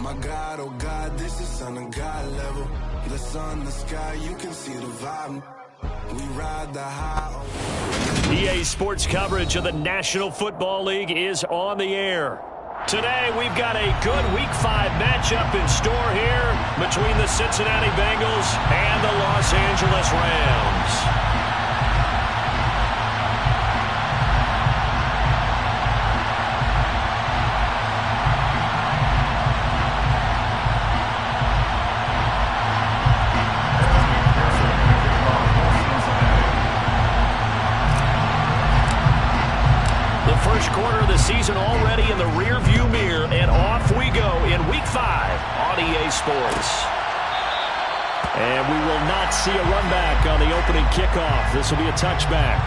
My God, oh God, this is on a God level. The sun, the sky, you can see the vibe. We ride the high. EA Sports coverage of the National Football League is on the air. Today, we've got a good Week 5 matchup in store here between the Cincinnati Bengals and the Los Angeles Rams. First quarter of the season already in the rear-view mirror, and off we go in Week 5 on EA Sports. And we will not see a run back on the opening kickoff. This will be a touchback.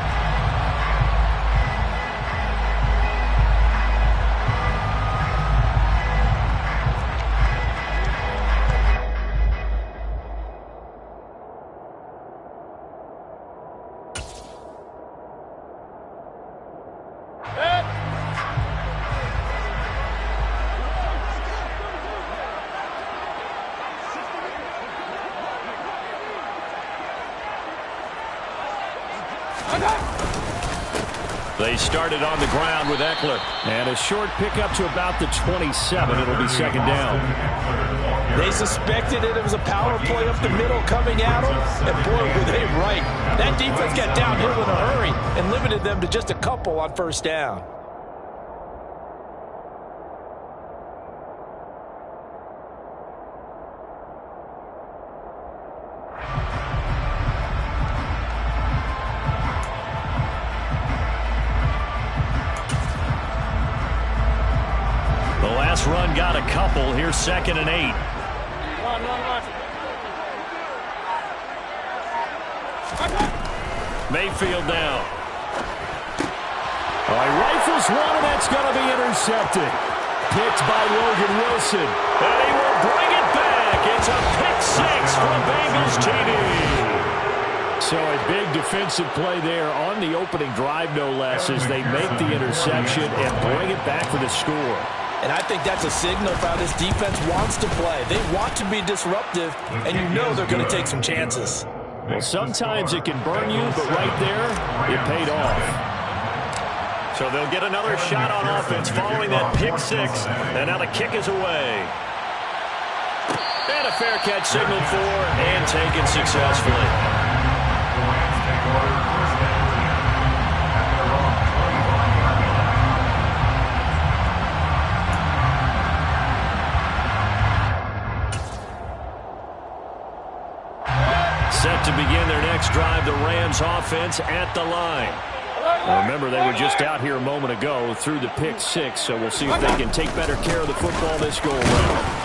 They started on the ground with Eckler. And a short pickup to about the 27. It'll be second down. They suspected it was a power play up the middle coming at them. And boy, were they right. That defense got downhill in a hurry and limited them to just a couple on first down. Run got a couple. Here's 2nd and 8. Mayfield now. He rifles one, and that's going to be intercepted. Picked by Logan Wilson. And he will bring it back. It's a pick 6 from Bengals TD. So a big defensive play there on the opening drive, no less, as they make the interception and bring it back for the score. And I think that's a signal for how this defense wants to play. They want to be disruptive, and you know they're going to take some chances. Well, sometimes it can burn you, but right there, it paid off. So they'll get another shot on offense following that pick 6, and now the kick is away. And a fair catch signaled for and taken successfully. Set to begin their next drive, the Rams offense at the line. Now remember, they were just out here a moment ago through the pick 6, so we'll see if they can take better care of the football this go-around.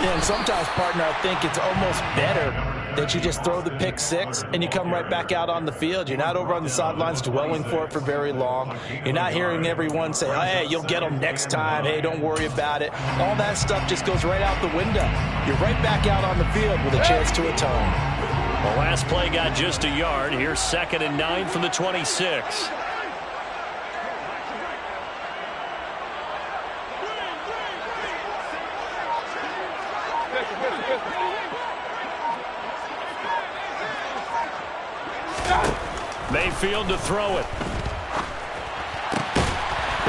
Yeah, and sometimes, partner, I think it's almost better that you just throw the pick 6 and you come right back out on the field. You're not over on the sidelines dwelling for it for very long. You're not hearing everyone say, oh, hey, you'll get them next time. Hey, don't worry about it. All that stuff just goes right out the window. You're right back out on the field with a chance to atone. The last play got just a yard. Here's 2nd and 9 from the 26. Mayfield to throw it.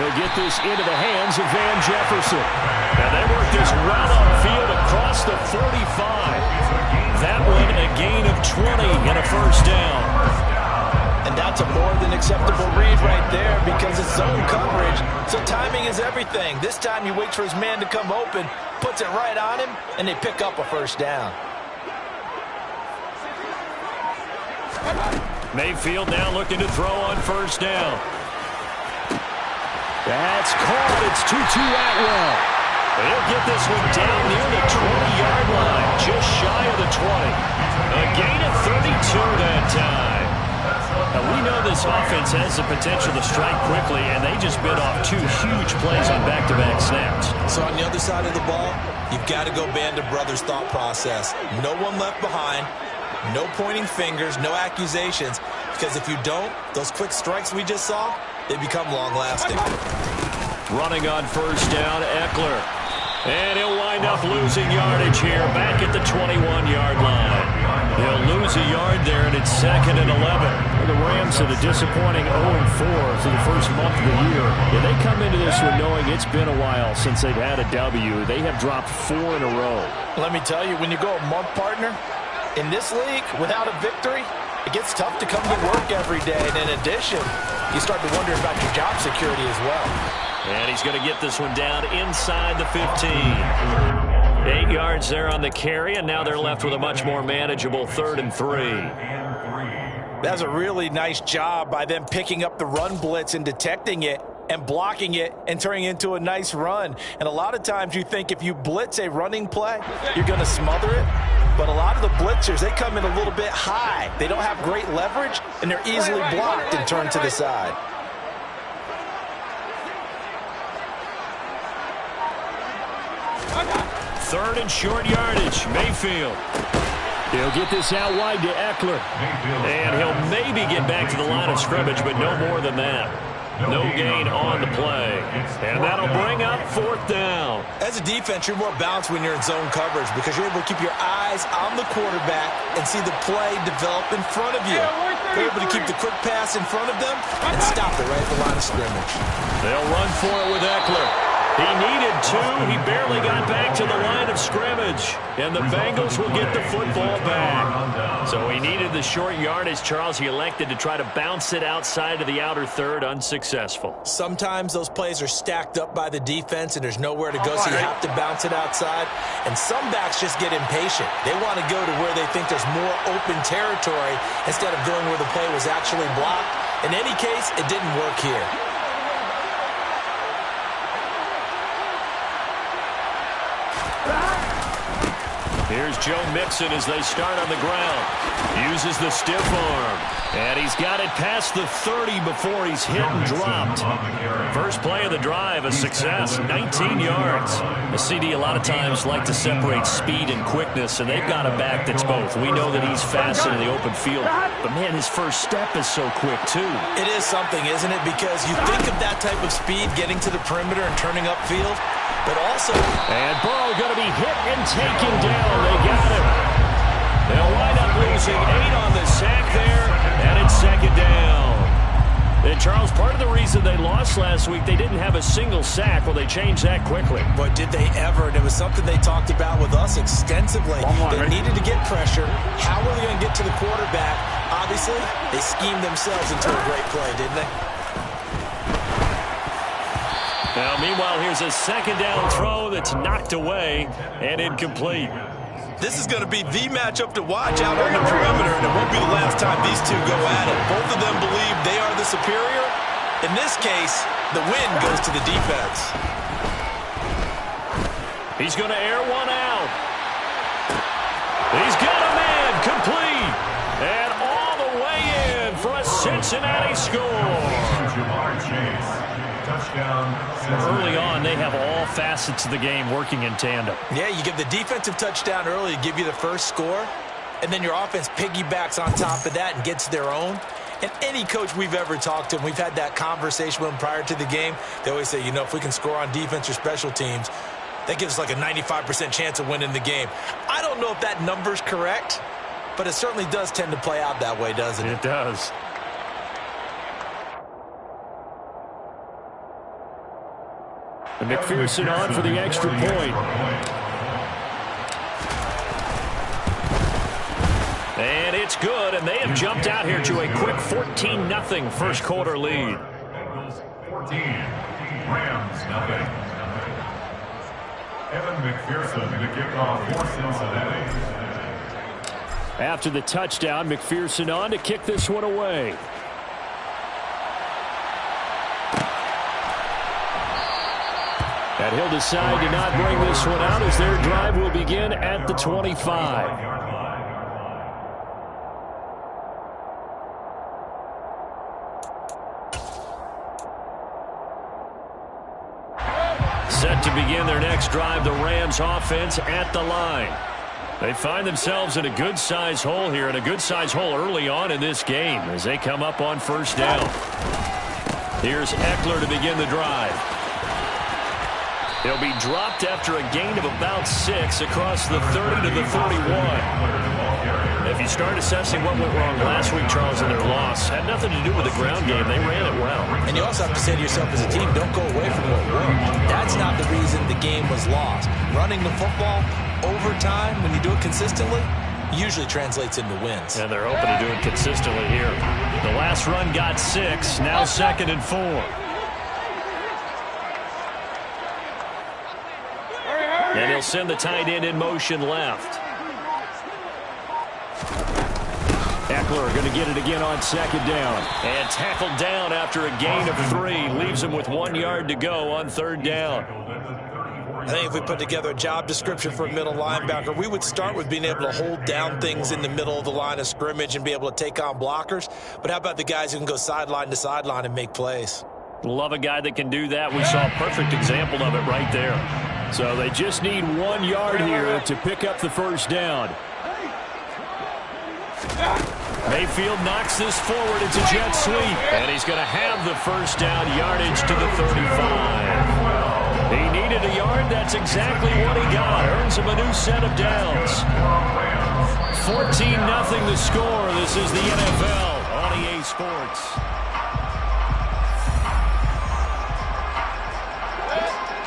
He'll get this into the hands of Van Jefferson. And they work this route upfield across the 45. That one a gain of 20 and a first down. And that's a more than acceptable read right there because it's zone coverage. So timing is everything. This time he waits for his man to come open, puts it right on him, and they pick up a first down. Mayfield now looking to throw on first down. That's caught. It's Tutu Atwell. He'll get this one down near the 20-yard line, just shy of the 20. A gain of 32 that time. Now, we know this offense has the potential to strike quickly, and they just bit off 2 huge plays on back-to-back snaps. So on the other side of the ball, you've got to go band of brothers thought process. No one left behind, no pointing fingers, no accusations, because if you don't, those quick strikes we just saw, they become long-lasting. Running on first down, Eckler. And he'll wind up losing yardage here back at the 21-yard line. They'll lose a yard there, and it's 2nd and 11. The Rams had a disappointing 0-4 for the first month of the year. Yeah, they come into this one knowing it's been a while since they've had a W. They have dropped 4 in a row. Let me tell you, when you go a month, partner, in this league, without a victory, it gets tough to come to work every day. And in addition, you start to wonder about your job security as well. And he's going to get this one down inside the 15. 8 yards there on the carry, and now they're left with a much more manageable 3rd and 3. That's a really nice job by them picking up the run blitz and detecting it and blocking it and turning it into a nice run. And a lot of times you think if you blitz a running play, you're going to smother it. But a lot of the blitzers, they come in a little bit high. They don't have great leverage, and they're easily blocked and turned to the side. Third and short yardage. Mayfield. He'll get this out wide to Eckler. And he'll maybe get back to the line of scrimmage, but no more than that. No gain on the play. And that'll bring up 4th down. As a defense, you're more balanced when you're in zone coverage because you're able to keep your eyes on the quarterback and see the play develop in front of you. You're able to keep the quick pass in front of them and stop it right at the line of scrimmage. They'll run for it with Eckler. He needed 2. He barely got back to the line of scrimmage. And the Bengals will get the football back. So he needed the short yardage, Charles. He elected to try to bounce it outside of the outer third, unsuccessful. Sometimes those plays are stacked up by the defense and there's nowhere to go, so you have to bounce it outside. And some backs just get impatient. They want to go to where they think there's more open territory instead of going where the play was actually blocked. In any case, it didn't work here. Here's Joe Mixon as they start on the ground. Uses the stiff arm. And he's got it past the 30 before he's hit and dropped. First play of the drive, a success, 19 yards. The CD a lot of times like to separate speed and quickness, and they've got a back that's both. We know that he's fast in the open field, but man, his first step is so quick too. It is something, isn't it? Because you think of that type of speed getting to the perimeter and turning upfield, but also... And Burrow going to be hit and taken down. They got him. They'll wind up losing 8 on the sack there, and it's 2nd down. And Charles, part of the reason they lost last week, they didn't have a single sack. Well, they changed that quickly. But did they ever? And it was something they talked about with us extensively. They needed to get pressure. How were they going to get to the quarterback? Obviously, they schemed themselves into a great play, didn't they? Now, meanwhile, here's a 2nd down throw that's knocked away and incomplete. This is going to be the matchup to watch out on the perimeter, and it won't be the last time these two go at it. Both of them believe they are the superior. In this case, the win goes to the defense. He's going to air one out. He's got a man complete. And all the way in for a Cincinnati score. Early on, they have all facets of the game working in tandem. Yeah, you give the defensive touchdown early to give you the first score, and then your offense piggybacks on top of that and gets their own. And any coach we've ever talked to, and we've had that conversation with them prior to the game, they always say, you know, if we can score on defense or special teams, that gives us like a 95% chance of winning the game. I don't know if that number's correct, but it certainly does tend to play out that way, doesn't it? It does. And McPherson on for the extra point. And it's good, and they have jumped out here to a quick 14-0 first quarter lead. 14, Rams nothing. Evan McPherson to kick off for Cincinnati. After the touchdown, McPherson on to kick this one away. And he'll decide to not bring this one out as their drive will begin at the 25. Set to begin their next drive, the Rams offense at the line. They find themselves in a good-sized hole here, and a good-sized hole early on in this game as they come up on first down. Here's Eckler to begin the drive. He'll be dropped after a gain of about 6 across the 30 to the 31. If you start assessing what went wrong last week, Charles, in their loss, had nothing to do with the ground game. They ran it well. And you also have to say to yourself as a team, don't go away from what worked. That's not the reason the game was lost. Running the football over time, when you do it consistently, usually translates into wins. And they're hoping to do it consistently here. The last run got 6, now 2nd and 4. And he'll send the tight end in motion left. Eckler going to get it again on 2nd down. And tackled down after a gain of 3. Leaves him with 1 yard to go on 3rd down. I think if we put together a job description for a middle linebacker, we would start with being able to hold down things in the middle of the line of scrimmage and be able to take on blockers. But how about the guys who can go sideline to sideline and make plays? Love a guy that can do that. We saw a perfect example of it right there. So they just need 1 yard here to pick up the 1st down. Mayfield knocks this forward. It's a jet sweep. And he's going to have the 1st down, yardage to the 35. He needed a yard. That's exactly what he got. Earns him a new set of downs. 14-0 the score. This is the NFL on EA Sports.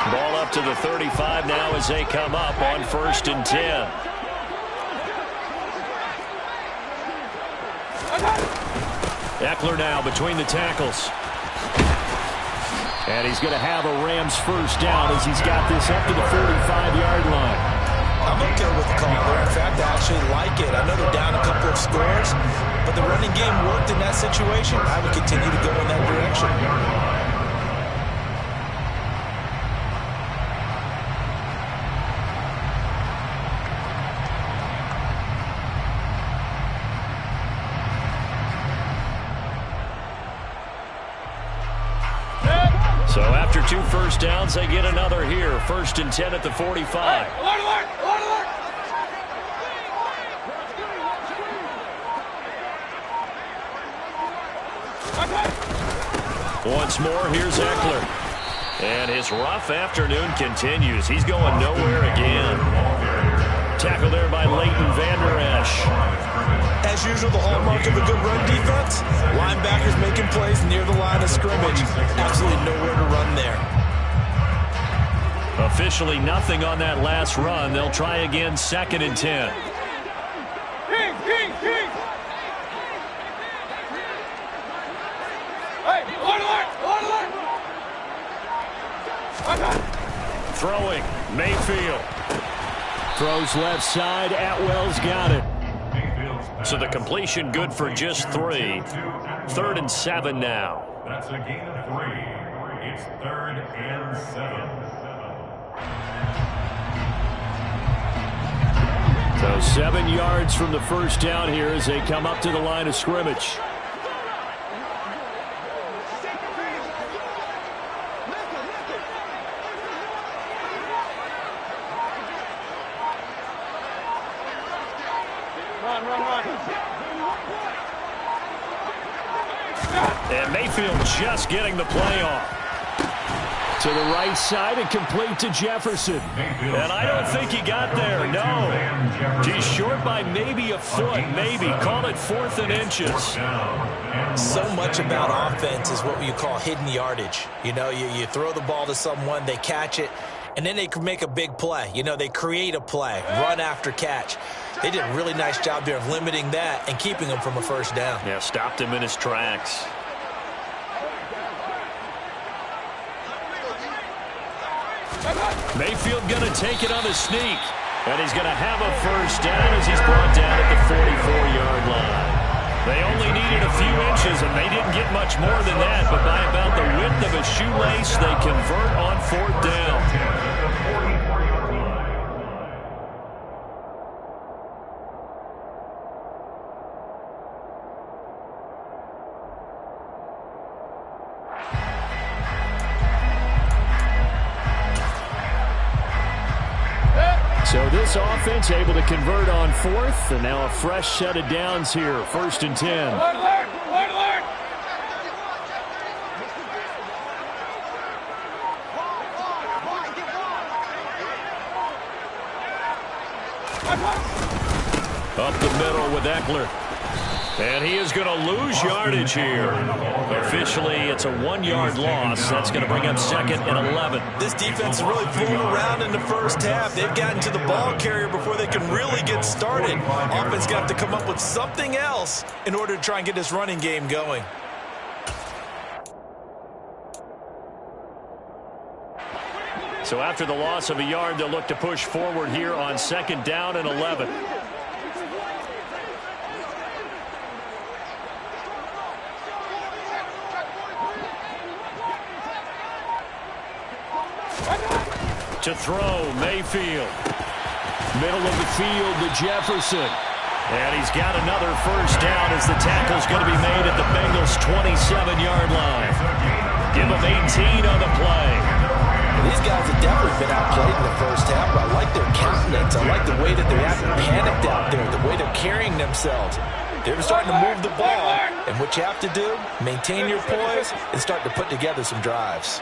Ball up to the 35 now as they come up on 1st and 10. Eckler now between the tackles. And he's going to have a Rams 1st down as he's got this up to the 45-yard line. I'm okay with the call there. In fact, I actually like it. I know they're down a couple of scores, but the running game worked in that situation. I would continue to go in that direction. So after 2 1st downs, they get another here. 1st and 10 at the 45. Once more, here's Eckler. And his rough afternoon continues. He's going nowhere again. Tackle there by Leighton Vander Esch. As usual, the hallmark of a good run defense, linebackers making plays near the line of scrimmage. Absolutely nowhere to run there. Officially nothing on that last run. They'll try again 2nd and 10. Throwing, Mayfield. Throws left side, Atwell's got it. So the completion good for just 3. 3rd and 7 now. That's a gain of 3. It's 3rd and 7. So 7 yards from the 1st down here as they come up to the line of scrimmage. And Mayfield just getting the play off. To the right side and complete to Jefferson. And I don't think he got there, no. He's short by maybe a foot, maybe. Call it 4th and inches. So much about offense is what you call hidden yardage. You know, you throw the ball to someone, they catch it, and then they can make a big play. You know, they create a play, run after catch. They did a really nice job there of limiting that and keeping him from a 1st down. Yeah, stopped him in his tracks. Mayfield going to take it on the sneak. And he's going to have a 1st down as he's brought down at the 44-yard line. They only needed a few inches, and they didn't get much more than that. But by about the width of a shoelace, they convert on 4th down. So this offense able to convert on 4th, and now a fresh set of downs here, 1st and 10. Up the middle with Eckler. And he is going to lose yardage here. Officially, it's a 1-yard loss. That's going to bring up 2nd and 11. This defense is really fooling around in the first half. They've gotten to the ball carrier before they can really get started. Offense got to come up with something else in order to try and get this running game going. So after the loss of a yard, they'll look to push forward here on 2nd down and 11. To throw, Mayfield. Middle of the field to Jefferson. And he's got another first down as the tackle's going to be made at the Bengals' 27-yard line. Give them 18 on the play. These guys have definitely been outplayed in the first half, but I like their countenance. I like the way that they're acting panicked out there, the way they're carrying themselves. They're starting to move the ball, and what you have to do, maintain your poise and start to put together some drives.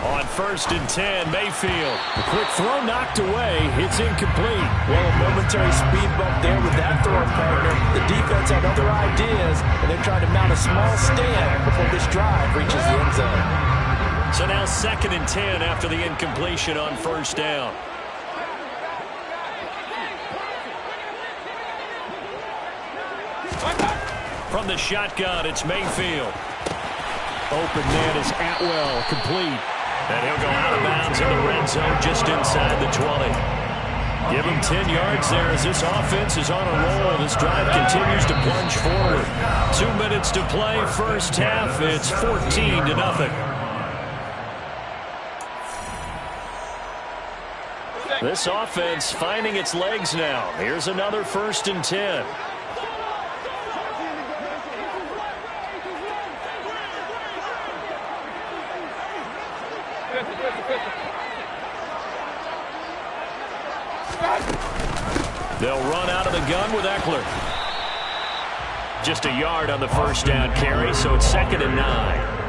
On 1st and 10, Mayfield. A quick throw knocked away. It's incomplete. Well, a momentary speed bump there with that throw partner. The defense had other ideas, and they're trying to mount a small stand before this drive reaches the end zone. So now 2nd and 10 after the incompletion on 1st down. From the shotgun, it's Mayfield. Open man is Atwell, complete. And he'll go out of bounds in the red zone just inside the 20. Give him 10 yards there as this offense is on a roll. This drive continues to plunge forward. 2 minutes to play, first half. It's 14-0. This offense finding its legs now. Here's another 1st and 10. They'll run out of the gun with Eckler. Just a yard on the first down carry, so it's 2nd and 9.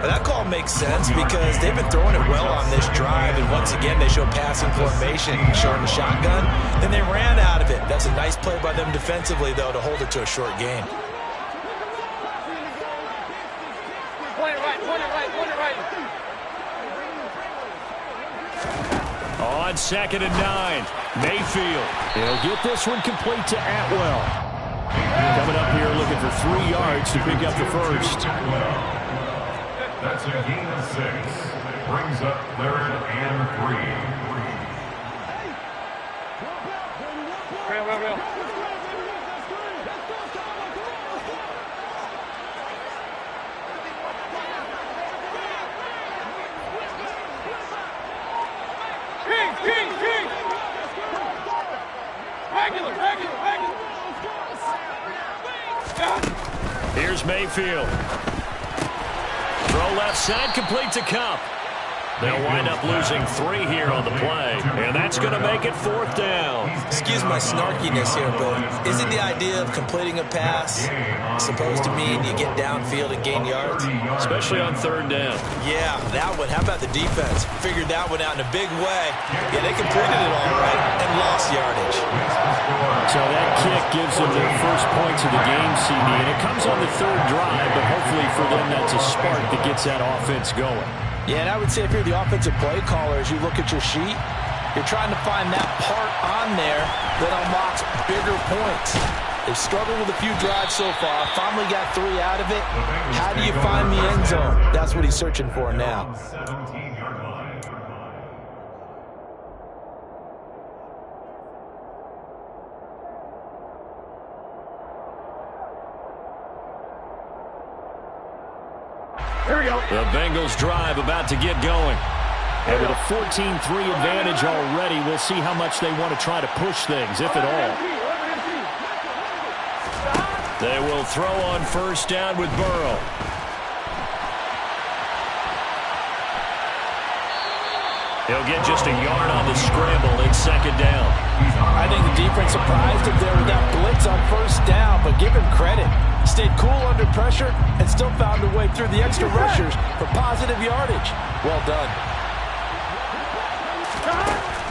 Well, that call makes sense because they've been throwing it well on this drive, and once again they show passing formation, showing the shotgun. Then they ran out of it. That's a nice play by them defensively, though, to hold it to a short gain. Point it right. On 2nd and 9, Mayfield. He'll get this one complete to Atwell. Coming up here looking for 3 yards to pick up the first. That's a gain of 6. Brings up 3rd and 3. Real. King. Regular. Here's Mayfield. Throw left side, complete to Cup. They'll wind up losing 3 here on the play, and that's going to make it 4th down. Excuse my snarkiness here, but isn't the idea of completing a pass supposed to mean you get downfield and gain yards? Especially on 3rd down. Yeah, that one. How about the defense? Figured that one out in a big way. Yeah, they completed it all right and lost yardage. So that kick gives them their first points of the game, CD, and it comes on the 3rd drive, but hopefully for them that's a spark that gets that offense going. Yeah, and I would say if you're the offensive play caller, as you look at your sheet, you're trying to find that part on there that unlocks bigger points. They've struggled with a few drives so far, finally got 3 out of it. How do you find the end zone? That's what he's searching for now. 17-yard line. Here we go. The Bengals drive about to get going. And with a 14-3 advantage already, we'll see how much they want to try to push things, if at all. They will throw on 1st down with Burrow. He'll get just a yard on the scramble in 2nd down. I think the defense surprised him there with that blitz on 1st down, but give him credit. Stayed cool under pressure and still found a way through the extra rushers for positive yardage. Well done.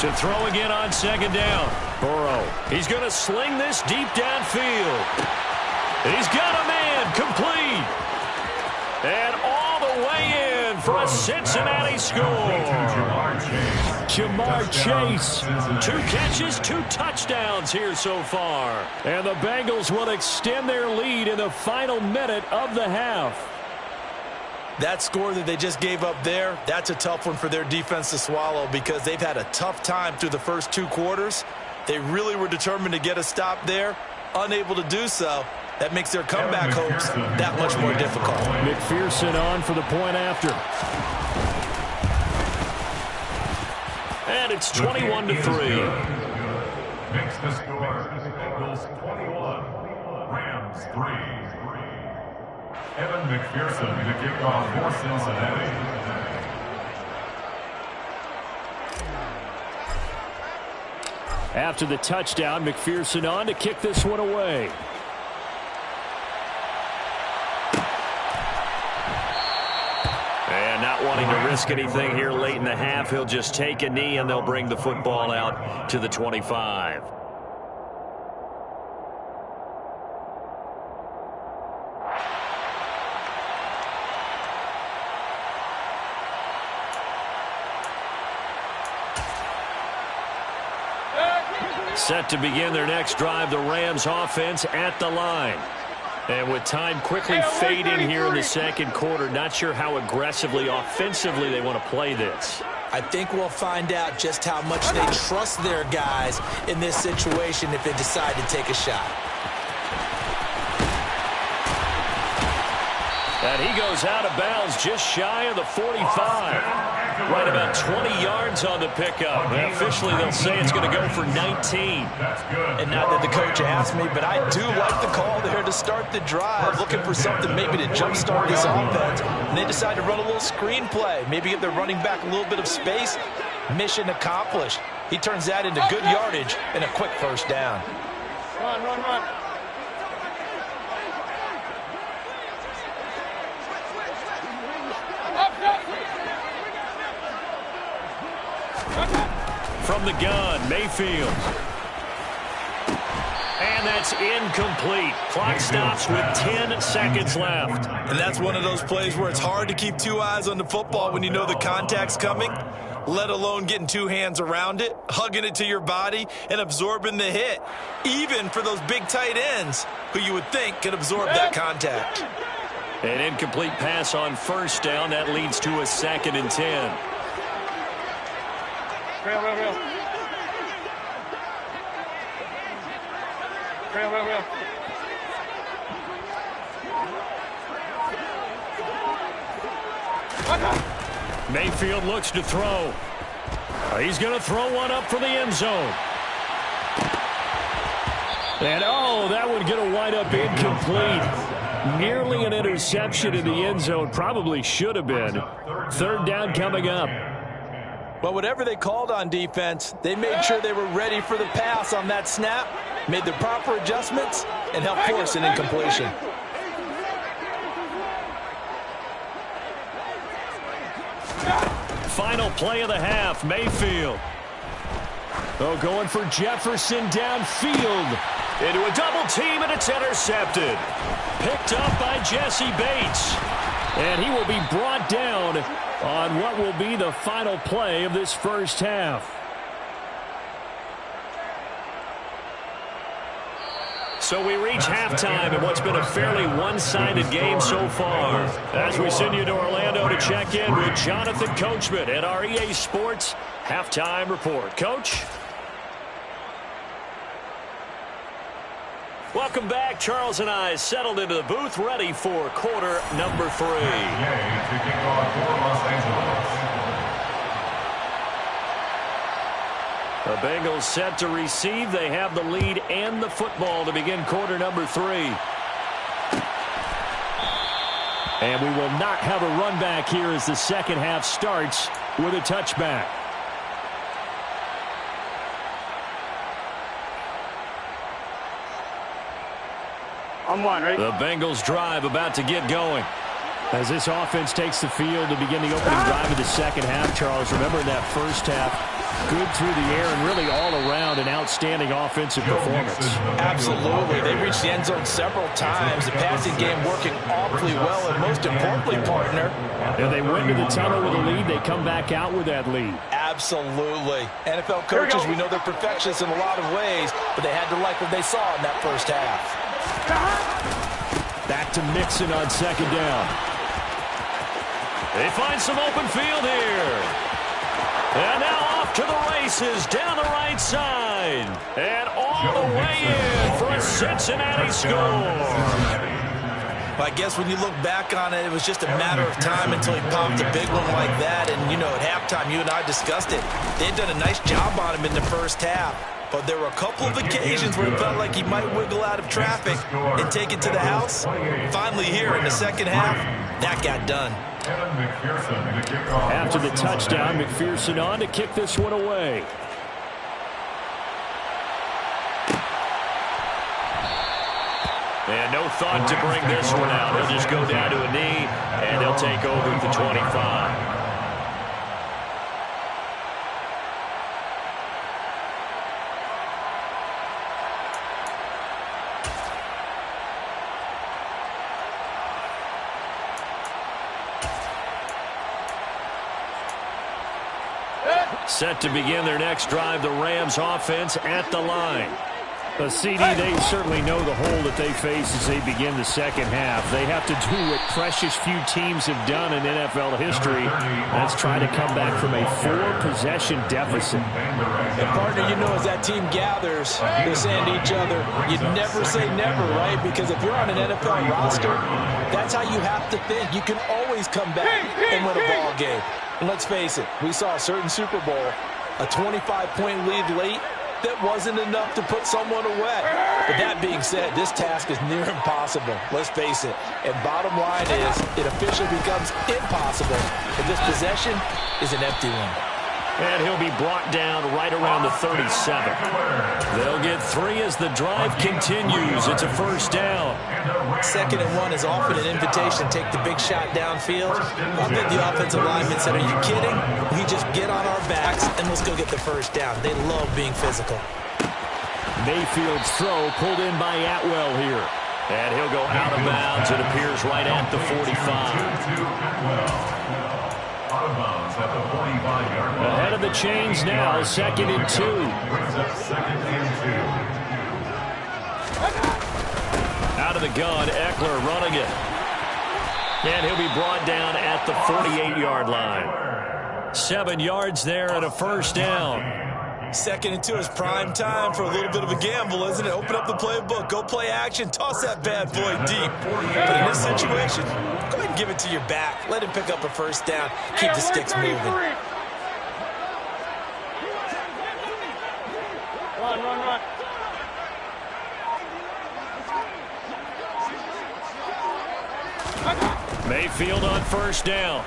To throw again on second down. Burrow. He's going to sling this deep downfield. He's got a man complete. And all the way in for a Cincinnati score. Jamar Chase. 2 catches, 2 touchdowns here so far. And the Bengals will extend their lead in the final minute of the half. That score that they just gave up there, that's a tough one for their defense to swallow because they've had a tough time through the first 2 quarters. They really were determined to get a stop there, unable to do so. That makes their comeback hopes that much more difficult. McPherson on for the point after. And it's 21-3. Makes the score. Bengals 21, Rams 3. Evan McPherson, the kickoff for Cincinnati. After the touchdown, McPherson on to kick this one away. And not wanting to risk anything here late in the half, he'll just take a knee and they'll bring the football out to the 25. Set to begin their next drive, the Rams offense at the line. And with time quickly fading here in the second quarter, not sure how aggressively, offensively they want to play this. I think we'll find out just how much they trust their guys in this situation if they decide to take a shot. And he goes out of bounds just shy of the 45. Right about 20 yards on the pickup. And officially, they'll say it's going to go for 19. And not that the coach asked me, but I do like the call there to start the drive, looking for something maybe to jumpstart this offense. And they decide to run a little screen play, maybe give their running back a little bit of space. Mission accomplished. He turns that into good yardage and a quick first down. Run, run, run. From the gun, Mayfield. And that's incomplete. Clock stops with 10 seconds left. And that's one of those plays where it's hard to keep 2 eyes on the football when you know the contact's coming, let alone getting 2 hands around it, hugging it to your body, and absorbing the hit, even for those big tight ends who you would think could absorb that contact. An incomplete pass on first down. That leads to a 2nd and 10. Real. Real. Mayfield looks to throw. He's going to throw one up for the end zone. And, that one going to wind up incomplete. Nearly an interception in the end zone. Probably should have been. 3rd down coming up. But whatever they called on defense, they made sure they were ready for the pass on that snap, made the proper adjustments, and helped force an incompletion. Final play of the half, Mayfield. Going for Jefferson downfield. Into a double team, and it's intercepted. Picked up by Jesse Bates. And he will be brought down on what will be the final play of this first half. So we reach halftime in what's been a fairly one-sided game so far. As we send you to Orlando to check in with Jonathan Coachman at our EA Sports Halftime Report. Coach? Welcome back. Charles and I settled into the booth, ready for quarter number 3. To kick off for Los Angeles. The Bengals set to receive. They have the lead and the football to begin quarter number 3. And we will not have a run back here as the second half starts with a touchback. 1-1, right? The Bengals drive about to get going. As this offense takes the field to begin the opening drive of the second half, Charles, remember in that first half, good through the air and really all around an outstanding offensive performance. Absolutely. They reached the end zone several times. The passing game working awfully well, and most importantly, partner, And they went to the tunnel with a lead. They come back out with that lead. absolutely. NFL coaches, we know they're perfectionists in a lot of ways, but they had to like what they saw in that first half. Back to Mixon on second down. They find some open field here. And now off to the races down the right side. And all the way in for a Cincinnati score. I guess when you look back on it, it was just a matter of time until he popped a big one like that. And, you know, at halftime, you and I discussed it. They had done a nice job on him in the first half. But there were a couple of occasions where it felt like he might wiggle out of traffic and take it to the house. Finally here in the second half, that got done. After the touchdown, McPherson on to kick this one away. And no thought to bring this one out. He'll just go down to a knee, and he'll take over at the 25. Set to begin their next drive, the Rams offense at the line. The CD, they certainly know the hole that they face as they begin the second half. They have to do what precious few teams have done in NFL history. That's try to come back from a 4-possession deficit. And partner, you know, as that team gathers, they're saying to each other, you never say never, right? Because if you're on an NFL roster, that's how you have to think. You can always come back and win a ball game. And let's face it, we saw a certain Super Bowl, a 25-point lead late, that wasn't enough to put someone away. But that being said, this task is near impossible. Let's face it. And bottom line is, it officially becomes impossible if this possession is an empty one. And he'll be brought down right around the 37. They'll get 3 as the drive continues. It's a first down. 2nd and 1 is often an invitation to take the big shot downfield. I bet the offensive lineman said, are you kidding? We just get on our backs and let's go get the first down. They love being physical. Mayfield's throw pulled in by Atwell here. And he'll go out of bounds. It appears right at the 45. Ahead of the chains now, 2nd and 2. Out of the gun, Eckler running it. And he'll be brought down at the 48-yard line. 7 yards there and a first down. 2nd and 2 is prime time for a little bit of a gamble, isn't it? Open up the playbook, go play action, toss that bad boy deep. But in this situation, go ahead and give it to your back. Let him pick up a first down. Keep the sticks moving. Run. Mayfield on first down.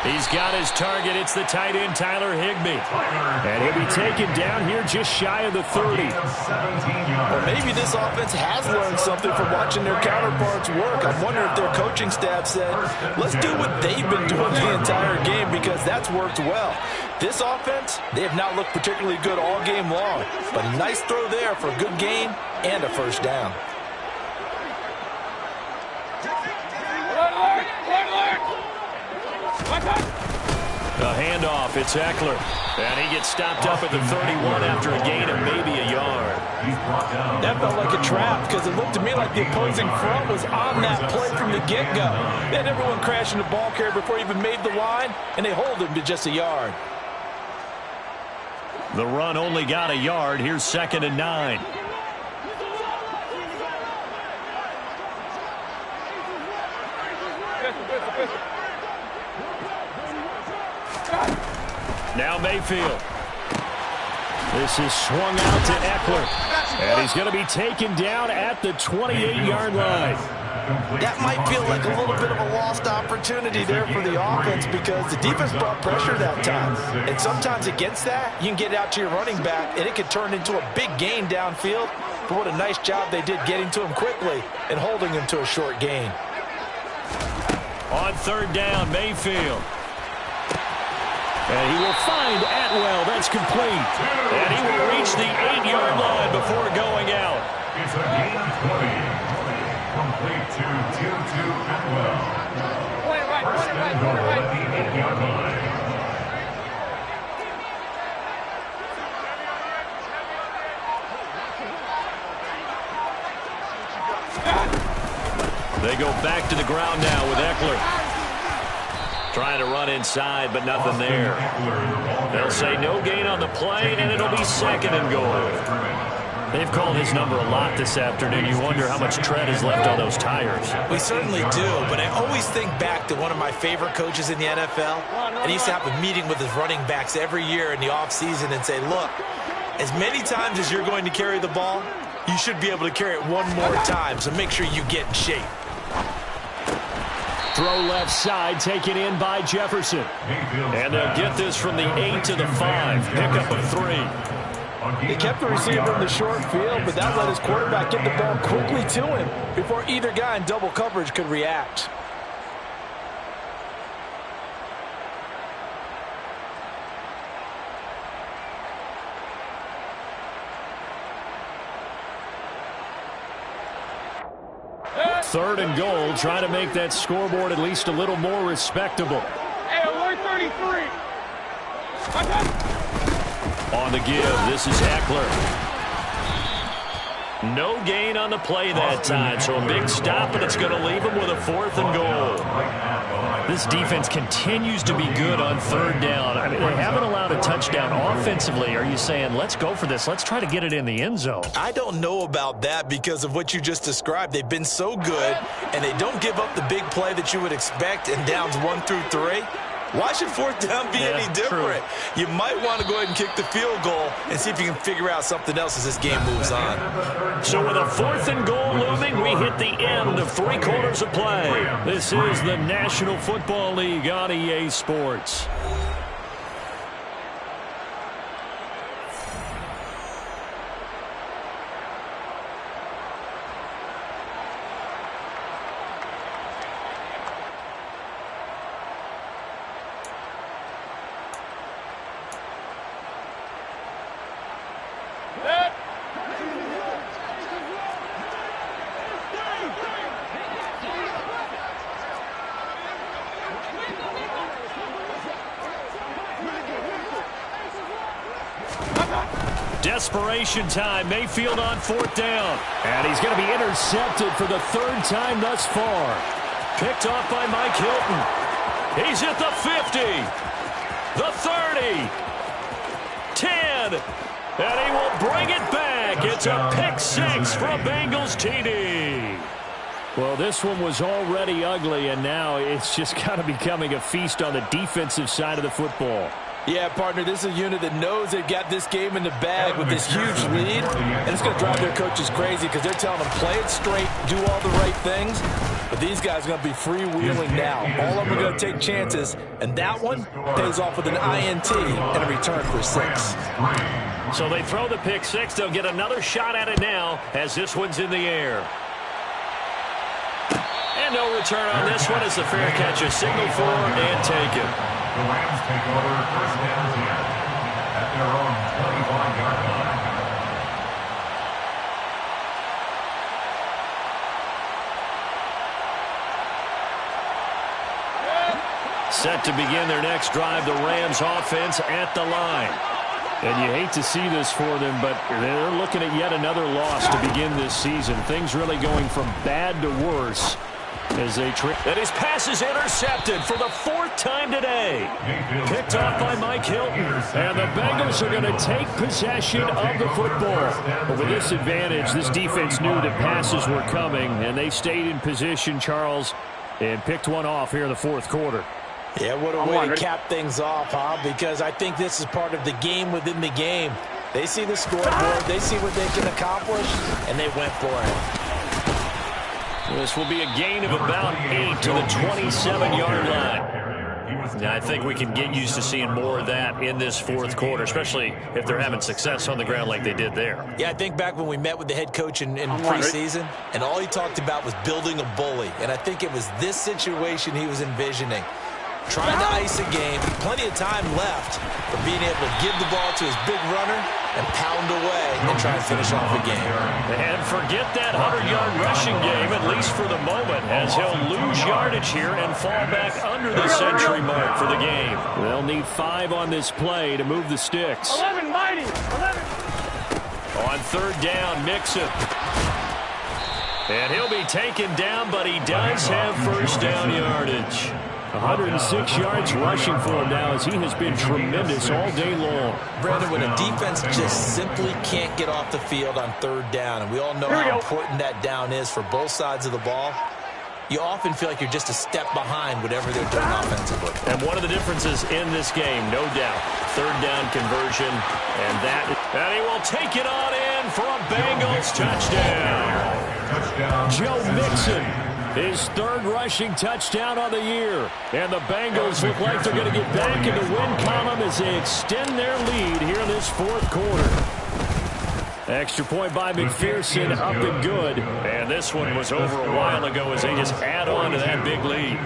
He's got his target. It's the tight end, Tyler Higbee. And he'll be taken down here just shy of the 30. Or maybe this offense has learned something from watching their counterparts work. I wonder if their coaching staff said, let's do what they've been doing the entire game because that's worked well. This offense, they have not looked particularly good all game long. But a nice throw there for a good gain and a first down. The handoff, it's Eckler. And he gets stopped up at the 31 after a gain of maybe a yard. That felt like a trap because it looked to me like the opposing front was on that play from the get-go. They had everyone crashing the ball carrier before he even made the line, and they hold him to just a yard. The run only got a yard. Here's 2nd and 9. Now Mayfield. This is swung out to Eckler. And he's going to be taken down at the 28-yard line. That might feel like a little bit of a lost opportunity there for the offense because the defense brought pressure that time. And sometimes against that, you can get it out to your running back, and it could turn into a big gain downfield. but what a nice job they did getting to him quickly and holding him to a short gain. On third down, Mayfield. And he will find Atwell. That's complete. And he will reach the 8-yard line before going out. It's a gain of 20. Complete to Tutu Atwell. First and goal at the 8-yard line. They go back to the ground now with Eckler. Trying to run inside, but nothing there. They'll say no gain on the play, and it'll be second and goal. They've called his number a lot this afternoon. You wonder how much tread is left on those tires. We certainly do, but I always think back to one of my favorite coaches in the NFL, and he used to have a meeting with his running backs every year in the offseason and say, look, as many times as you're going to carry the ball, you should be able to carry it one more time, so make sure you get in shape. Throw left side, taken in by Jefferson. And they'll get this from the 8 to the 5. Pickup of 3. They kept the receiver in the short field, but that let his quarterback get the ball quickly to him before either guy in double coverage could react. Third and goal, trying to make that scoreboard at least a little more respectable. Hey, alert 33. On the give, this is Eckler. No gain on the play that time, so a big stop, and it's going to leave him with a 4th and goal. This defense continues to be good on third down. I mean, they haven't allowed a touchdown offensively. Are you saying, let's go for this, let's try to get it in the end zone? I don't know about that because of what you just described. They've been so good, and they don't give up the big play that you would expect in downs 1 through 3. Why should fourth down be any different? True. You might want to go ahead and kick the field goal and see if you can figure out something else as this game moves on. So with a 4th and goal looming, we hit the end of 3 quarters of play. This is the National Football League on EA Sports. Desperation time. Mayfield on 4th down. And he's going to be intercepted for the 3rd time thus far. Picked off by Mike Hilton. He's at the 50. The 30. 10. And he will bring it back. It's a pick 6 from Bengals TD. Well, this one was already ugly, and now it's just kind of becoming a feast on the defensive side of the football. Yeah, partner, this is a unit that knows they've got this game in the bag with this huge lead, and it's going to drive their coaches crazy because they're telling them play it straight, do all the right things, but these guys are going to be freewheeling now. All of them are going to take chances, and that one pays off with an INT and a return for 6. So they throw the pick 6. They'll get another shot at it now as this one's in the air. And no return on this one as the fair catch is signaled for and taken. The Rams take over first and 10 at their own 25-yard line. Set to begin their next drive, the Rams offense at the line. And you hate to see this for them, but they're looking at yet another loss to begin this season. Things really going from bad to worse as they and his pass is intercepted for the 4th time today. Picked off by Mike Hilton. And the Bengals are going to take possession of the football. But with this advantage, this defense knew that passes were coming, and they stayed in position, Charles, and picked one off here in the 4th quarter. Yeah, what a way to cap things off, huh? Because I think this is part of the game within the game. They see the scoreboard, they see what they can accomplish, and they went for it. This will be a gain of about 8 to the 27-yard line. Yeah, I think we can get used to seeing more of that in this fourth quarter, especially if they're having success on the ground like they did there. Yeah, I think back when we met with the head coach in preseason, and all he talked about was building a bully. And I think it was this situation he was envisioning. Trying to ice a game, plenty of time left, but being able to give the ball to his big runner and pound away and try and finish off the game. And forget that 100-yard rushing game, at least for the moment, as he'll lose yardage here and fall back under the century mark for the game. They'll need 5 on this play to move the sticks. 11, mighty, 11. On third down, Mixon. And he'll be taken down, but he does have first down yardage. 106 yards rushing for him now as he has been tremendous all day long. Brandon, when a defense just simply can't get off the field on third down, and we all know how important that down is for both sides of the ball, you often feel like you're just a step behind whatever they're doing offensively. And one of the differences in this game, no doubt, third down conversion, and he will take it on in for a Bengals touchdown. Joe Mixon, his third rushing touchdown on the year. And the Bengals look like they're going to get back in the win column as they extend their lead here in this fourth quarter. Extra point by McPherson, up and good. And this one was over a while ago as they just add on to that big lead.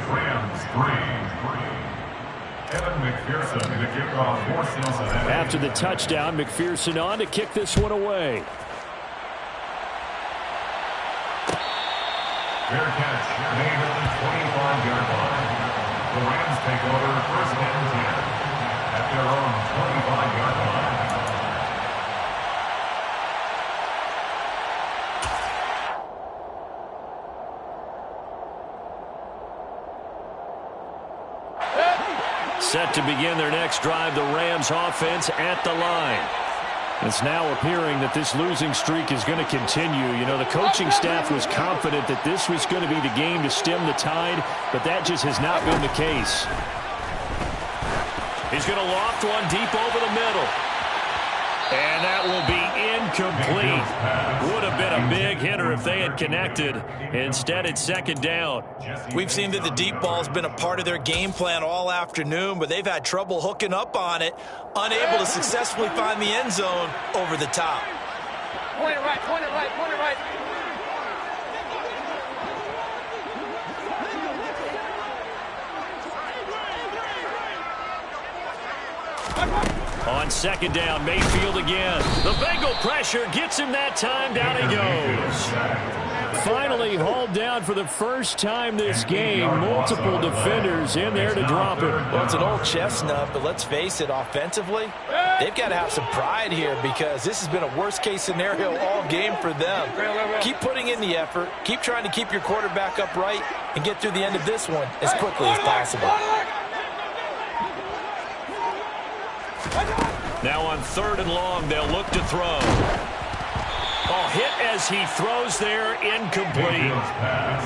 After the touchdown, McPherson on to kick this one away. Fair catch, made at the 25-yard line. The Rams take over first and 10 at their own 25-yard line. Set to begin their next drive, the Rams offense at the line. It's now appearing that this losing streak is going to continue. You know, the coaching staff was confident that this was going to be the game to stem the tide, but that just has not been the case. He's going to loft one deep over the middle. And that will be incomplete. Would have been a big hitter if they had connected. Instead, it's second down. We've seen that the deep ball's been a part of their game plan all afternoon, but they've had trouble hooking up on it, unable to successfully find the end zone over the top. Point it right, point it right, point it right. On second down, Mayfield again. The Bengal pressure gets him that time. Down he goes. Finally hauled down for the first time this game. Multiple defenders in there to drop him. Well, it's an old chestnut, but let's face it, offensively, they've got to have some pride here because this has been a worst-case scenario all game for them. Keep putting in the effort. Keep trying to keep your quarterback upright and get through the end of this one as quickly as possible. Now on third and long, they'll look to throw. Oh, hit as he throws there, incomplete.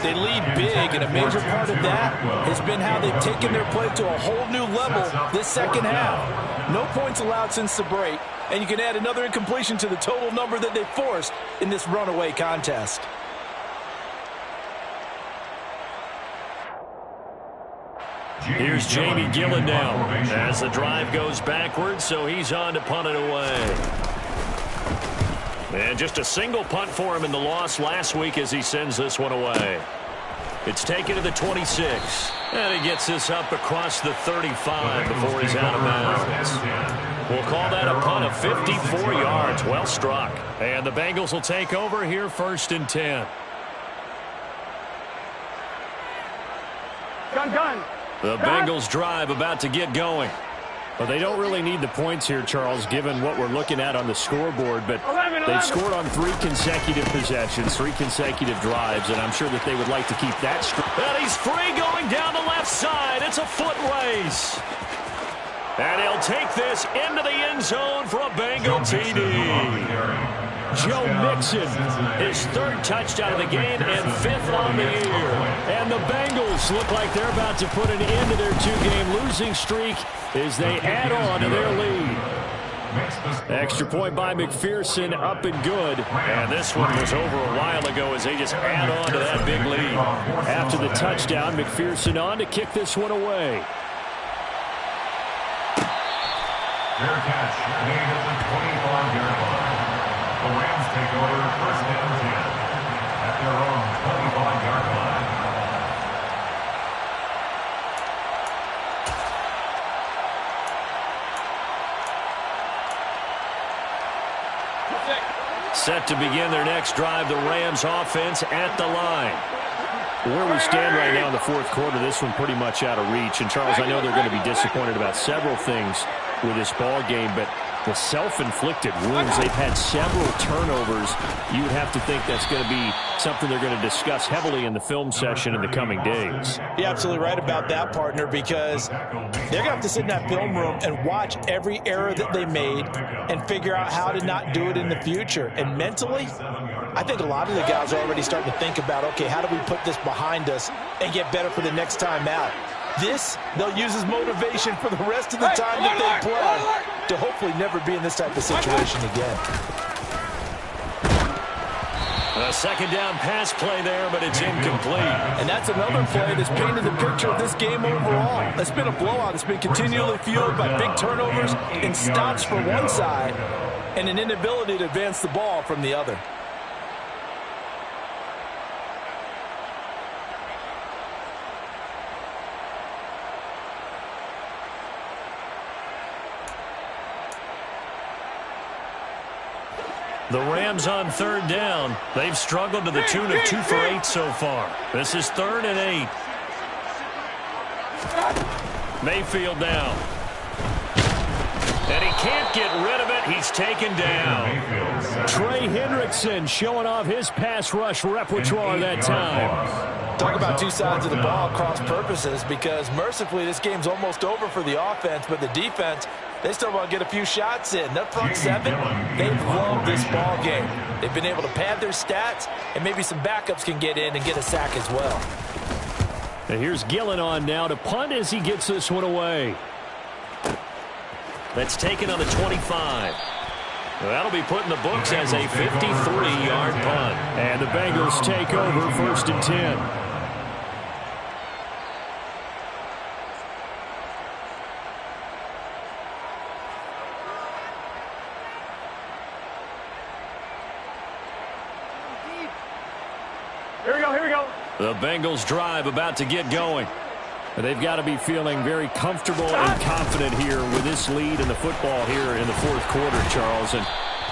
They lead big, and a major part of that has been how they've taken their play to a whole new level this second half. No points allowed since the break, and you can add another incompletion to the total number that they forced in this runaway contest. Here's Jamie Gillen now as the drive goes backwards, so he's on to punt it away. And just a single punt for him in the loss last week as he sends this one away. It's taken to the 26, and he gets this up across the 35 before he's out of bounds. We'll call that a punt of 54 yards. Well struck. And the Bengals will take over here first and 10. Gun. The Bengals drive about to get going. Well, they don't really need the points here, Charles, given what we're looking at on the scoreboard. But they've scored on 3 consecutive possessions, 3 consecutive drives, and I'm sure that they would like to keep that streak. And he's free going down the left side. It's a foot race. And he'll take this into the end zone for a Bengal TD. Joe Mixon, his 3rd touchdown of the game and 5th on the year. And the Bengals look like they're about to put an end to their 2-game losing streak as they add on to their lead. Extra point by McPherson, up and good. And this one was over a while ago as they just add on to that big lead. After the touchdown, McPherson on to kick this one away. Fair catch made at the 25-yard line. The Rams take over first and 10 at their own 25-yard line. Set to begin their next drive, the Rams offense at the line. Where we stand right now in the fourth quarter, this one pretty much out of reach. And, Charles, I know they're going to be disappointed about several things with this ball game, but the self-inflicted wounds, they've had several turnovers. You would have to think that's going to be something they're going to discuss heavily in the film session in the coming days. You're absolutely right about that, partner, because they're going to have to sit in that film room and watch every error that they made and figure out how to not do it in the future. And mentally, I think a lot of the guys are already starting to think about, okay, how do we put this behind us and get better for the next time out? This, they'll use as motivation for the rest of the time that they play to hopefully never be in this type of situation again. A second down pass play there, but it's incomplete. And that's another play that's painted the picture of this game overall. It's been a blowout. It's been continually fueled by big turnovers and stops for one side and an inability to advance the ball from the other. The Rams on third down. They've struggled to the tune of 2 for 8 so far. This is 3rd and 8. Mayfield down. And he can't get rid of it. He's taken down. Trey Hendrickson showing off his pass rush repertoire that time. Talk about two sides of the ball cross purposes, because mercifully this game's almost over for the offense, but the defense, they still want to get a few shots in. That front seven, they've loved this ball game. They've been able to pad their stats, and maybe some backups can get in and get a sack as well. And here's Gillen on now to punt as he gets this one away. That's taken on the 25. That'll be put in the books as a 53-yard punt. And the Bengals take over 1st and 10. Here we go. The Bengals drive about to get going. They've got to be feeling very comfortable and confident here with this lead in the football here in the fourth quarter, Charles. And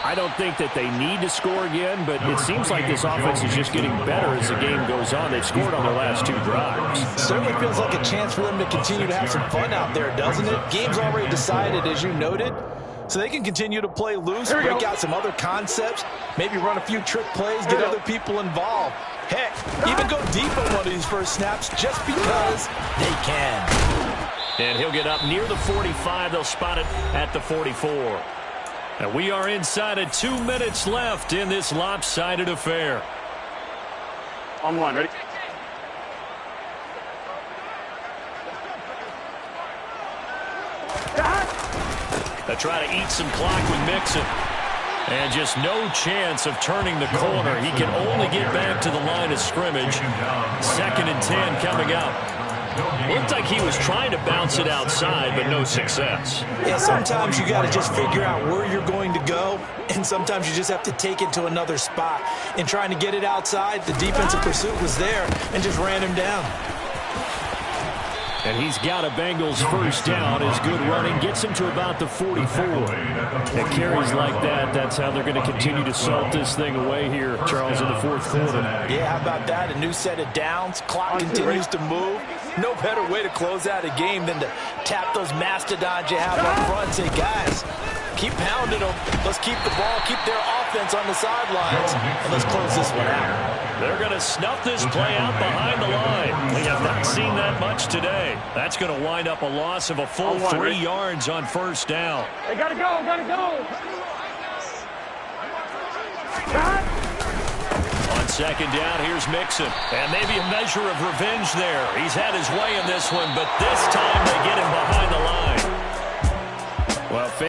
I don't think that they need to score again, but it seems like this offense is just getting better as the game goes on. They've scored on their last 2 drives. Certainly feels like a chance for them to continue to have some fun out there, doesn't it? Game's already decided, as you noted. So they can continue to play loose, break out some other concepts, maybe run a few trick plays, get other people involved. Heck, even go deep on one of these first snaps just because they can. And he'll get up near the 45. They'll spot it at the 44. And we are inside of 2 minutes left in this lopsided affair. On one, ready? They try to eat some clock with Mixon. And just no chance of turning the corner. He can only get back to the line of scrimmage. 2nd and 10 coming up. Looked like he was trying to bounce it outside, but no success. Yeah, sometimes you got to just figure out where you're going to go, and sometimes you just have to take it to another spot. In trying to get it outside, the defensive pursuit was there and just ran him down. And he's got a Bengals first down. His good running gets him to about the 44. And carries like that, that's how they're going to continue to salt this thing away here, Charles, in the fourth quarter. Yeah, how about that? A new set of downs. Clock continues to move. No better way to close out a game than to tap those mastodons you have up front and say, guys, keep pounding them. Let's keep the ball, keep their offense on the sidelines, and let's close this one out. They're going to snuff this play out behind the line. We have not seen that much today. That's going to wind up a loss of a full 3 yards on first down. They gotta go. On second down, here's Mixon. And maybe a measure of revenge there. He's had his way in this one, but this time they get him behind the line. Well,